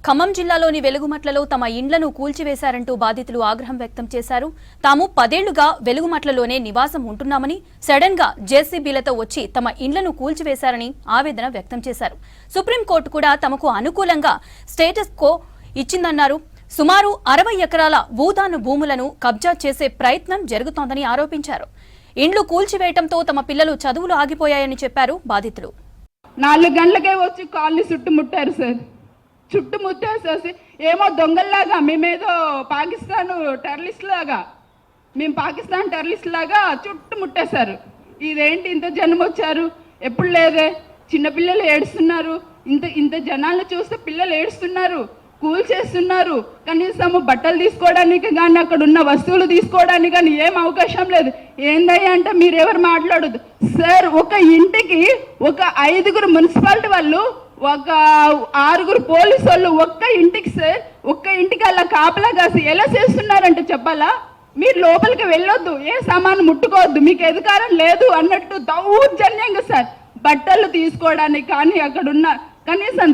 ఖమ్మం జిల్లాలోని వెలుగుమట్లలో తమ ఇండ్లను కూల్చివేశారంటూ బాధితులు ఆగ్రహం వ్యక్తం చేశారు. తాము 10 ఏళ్లుగా వెలుగుమట్లలోనే నివాసం ఉంటున్నామని సడన్ గా జేసీబీలతో వచ్చి తమ ఇండ్లను కూల్చివేశారని ఆవేదన వ్యక్తం చేశారు. సుప్రీంకోర్టు కూడా తమకు అనుకూలంగా స్టేటస్ కో ఇచ్చిందన్నారు. సుమారు 60 ఎకరాల భూదాను భూములను కబ్జా చేసే ప్రయత్నం జరుగుతోందని ఆరోపించారు. ఇండ్లు కూల్చివేయడంతో తమ పిల్లలు చదువులు ఆగిపోయాయని చెప్పారు బాధితులు. 4 గంటలకే వచ్చి కాలనీ చుట్టుముట్టారు సార్. చుట్టుముట్టేసేసి ఏమో దొంగల్లాగా మేమేదో పాకిస్తాన్ టెర్రరిస్ట్ లాగా పాకిస్తాన్ టెర్రరిస్ట్ లాగా చుట్టుముట్టేశారు. ఇదేంటి ఇంత జనం వచ్చారు, ఎప్పుడు లేదే, చిన్నపిల్లలు ఏడుస్తున్నారు. ఇంత జనాలను చూస్తే పిల్లలు ఏడుస్తున్నారు, కూల్ చేస్తున్నారు. కనీసం బట్టలు తీసుకోవడానికి కానీ అక్కడ ఉన్న వస్తువులు తీసుకోవడానికి కానీ ఏం అవకాశం లేదు. ఏందయ్యా అంటే మీరెవరు మాట్లాడదు సార్. ఒక ఇంటికి ఒక 5 మున్సిపాలిటీ వాళ్ళు, ఒక 6 పోలీసు వాళ్ళు ఒక్క ఇంటికి సార్, ఒక్క ఇంటికి అలా కాపలా కాసి ఎలా చేస్తున్నారంటే చెప్పాలా? మీరు లోపలికి వెళ్ళొద్దు, ఏ సామాను ముట్టుకోవద్దు, మీకు అధికారం లేదు అన్నట్టు దౌర్జన్యంగా సార్ బట్టలు తీసుకోవడానికి కానీ అక్కడున్న కనీసం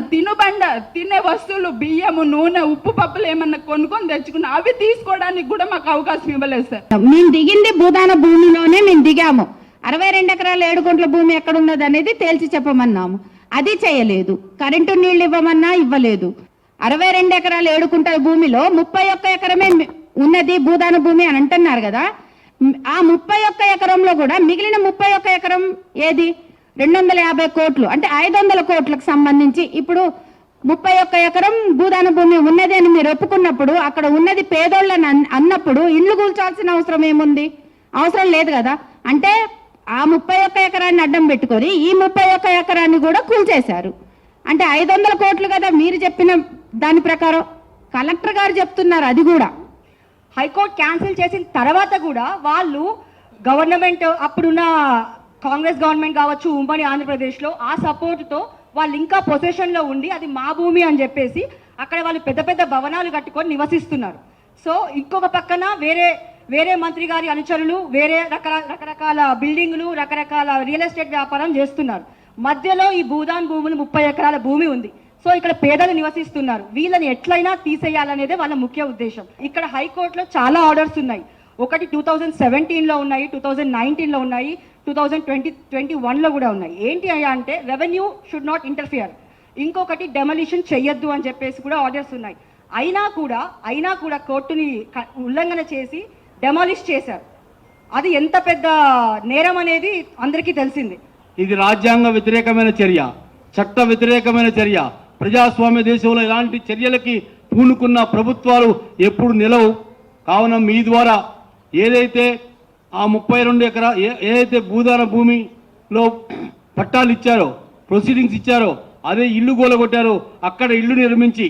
తినే వస్తువులు బియ్యము, నూనె, ఉప్పు, పప్పులు ఏమన్నా కొనుక్కొని తెచ్చుకున్నా అవి తీసుకోవడానికి కూడా మాకు అవకాశం ఇవ్వలేదు సార్. మేము దిగింది భూదాన భూమిలోనే మేము దిగాము. 62 ఎకరాల 7 గుంట్ల భూమి ఎక్కడున్నది అనేది తేల్చి చెప్పమన్నాము, అది చేయలేదు. కరెంటు నీళ్లు ఇవ్వమన్నా ఇవ్వలేదు. 62 ఎకరాల 7 గుంటల భూమిలో 31 ఎకరమే ఉన్నది భూదాన భూమి అని అంటున్నారు కదా. ఆ 31 ఎకరంలో కూడా మిగిలిన 31 ఎకరం ఏది? 250 కోట్లు అంటే 500 కోట్లకు సంబంధించి ఇప్పుడు 31 ఎకరం భూదాన భూమి ఉన్నది అని మీరు ఒప్పుకున్నప్పుడు, అక్కడ ఉన్నది పేదోళ్ళని అన్నప్పుడు ఇండ్లు కూల్చాల్సిన అవసరం ఏముంది? అవసరం లేదు కదా. అంటే ఆ 31 ఎకరాన్ని అడ్డం పెట్టుకొని ఈ 31 ఎకరాన్ని కూడా కూల్చేశారు. అంటే 500 కోట్లు కదా మీరు చెప్పిన దాని ప్రకారం. కలెక్టర్ గారు చెప్తున్నారు అది కూడా. హైకోర్టు క్యాన్సిల్ చేసిన తర్వాత కూడా వాళ్ళు గవర్నమెంట్, అప్పుడున్న కాంగ్రెస్ గవర్నమెంట్ కావచ్చు, ఉమ్మడి ఆంధ్రప్రదేశ్లో ఆ సపోర్ట్తో వాళ్ళు ఇంకా పొజిషన్లో ఉండి అది మా భూమి అని చెప్పేసి అక్కడ వాళ్ళు పెద్ద పెద్ద భవనాలు కట్టుకొని నివసిస్తున్నారు. సో ఇంకొక పక్కన వేరే మంత్రి గారి అనుచరులు వేరే రకరకాల బిల్డింగులు, రకరకాల రియల్ ఎస్టేట్ వ్యాపారం చేస్తున్నారు. మధ్యలో ఈ భూదాన్ భూములు 30 ఎకరాల భూమి ఉంది. సో ఇక్కడ పేదలు నివసిస్తున్నారు, వీళ్ళని ఎట్లయినా తీసేయాలనేదే వాళ్ళ ముఖ్య ఉద్దేశం. ఇక్కడ హైకోర్టులో చాలా ఆర్డర్స్ ఉన్నాయి. ఒకటి 2017లో ఉన్నాయి, 2019లో ఉన్నాయి, 2021లో కూడా ఉన్నాయి. ఏంటి అంటే రెవెన్యూ షుడ్ నాట్ ఇంటర్ఫియర్, ఇంకొకటి డెమలిషన్ చెయ్యొద్దు అని చెప్పేసి కూడా ఆర్డర్స్ ఉన్నాయి. అయినా కూడా కోర్టుని ఉల్లంఘన చేసి డెమాలిష్ చేశారు. అది ఎంత పెద్ద నేరం అనేది అందరికీ తెలిసింది. ఇది రాజ్యాంగ వ్యతిరేకమైన చర్య, చట్ట వ్యతిరేకమైన చర్య. ప్రజాస్వామ్య దేశంలో ఇలాంటి చర్యలకి పూనుకున్న ప్రభుత్వాలు ఎప్పుడు నిలవు. కావున మీ ద్వారా ఏదైతే ఆ 32 ఎకరా ఏదైతే భూదాన భూమిలో పట్టాలు ఇచ్చారో, ప్రొసీడింగ్స్ ఇచ్చారో, అదే ఇల్లు గోలగొట్టారో అక్కడ ఇల్లు నిర్మించి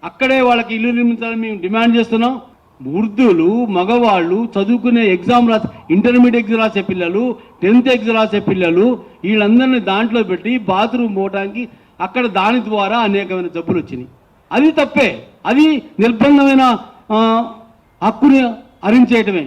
అక్కడే వాళ్ళకి ఇల్లు నిర్మించాలని మేము డిమాండ్ చేస్తున్నాం. వృద్ధులు, మగవాళ్ళు, చదువుకునే ఎగ్జామ్ రాసే, ఇంటర్మీడియట్ ఎగ్జామ్ రాసే పిల్లలు, 10th ఎగ్జామ్ రాసే పిల్లలు, వీళ్ళందరినీ దాంట్లో పెట్టి బాత్రూమ్ పోవడానికి అక్కడ దాని ద్వారా అనేకమైన జబ్బులు వచ్చినాయి. అది తప్పే, అది నిర్బంధమైన హక్కుని హరించేయటమే.